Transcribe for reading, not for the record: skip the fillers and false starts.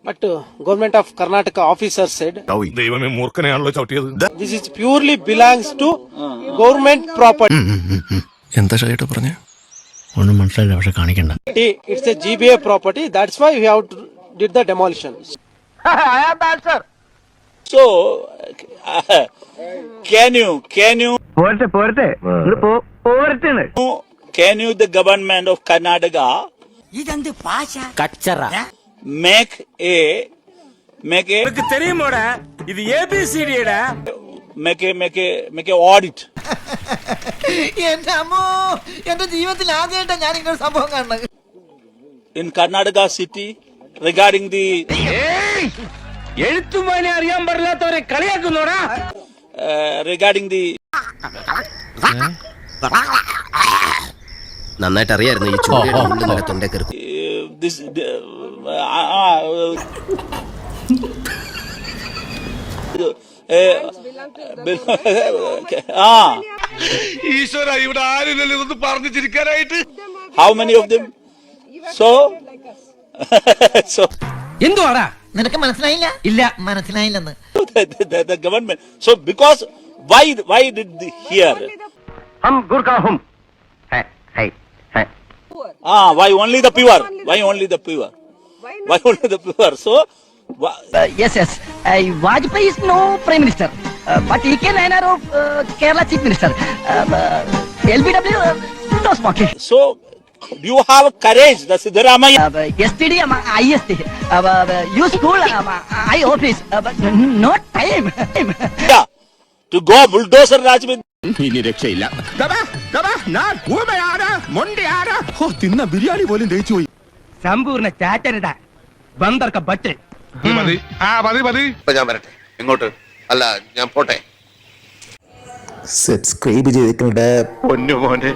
But government of Karnataka officer said this is purely belongs to government property. It's a GBA property. That's why we have to did the demolition. I am the answer. So, can you, the government of Karnataka make a audit in Karnataka city regarding the regarding the നന്നായിട്ട് അറിയായിരുന്നു ഈ ചൂടിയുടെ തൊണ്ടക്കറി this how many of them? So എന്തുവാടാ നിനക്ക് മനസ്സിലായില്ല? ഇല്ല മനസ്സിലായില്ലെന്ന്. The government. So because why did the here? हम गुरखा हूं. है. Why only the pure? Why only the pure? Why only the pure? So yes. Vajpayee is no prime minister, but he can honor of Kerala chief minister. LBW no smoking. So do you have courage, the Siddaramaiah? STD IST. You school I office, but no time. Yeah, to go bulldozer Raj with. ഇനി രക്ഷയില്ല. തിന്ന ബിരിയാണി പോലും ദഹിച്ചു പോയി. സമ്പൂർണ്ണ ചാറ്റരുത ബന്ദർക്ക but. മതി. ഞാൻ വരട്ടെ. എങ്ങോട്ട്? അല്ല ഞാൻ പോട്ടെ. സബ്സ്ക്രൈബ് ചെയ്തിട്ടുണ്ട് പൊന്നു മോനെ.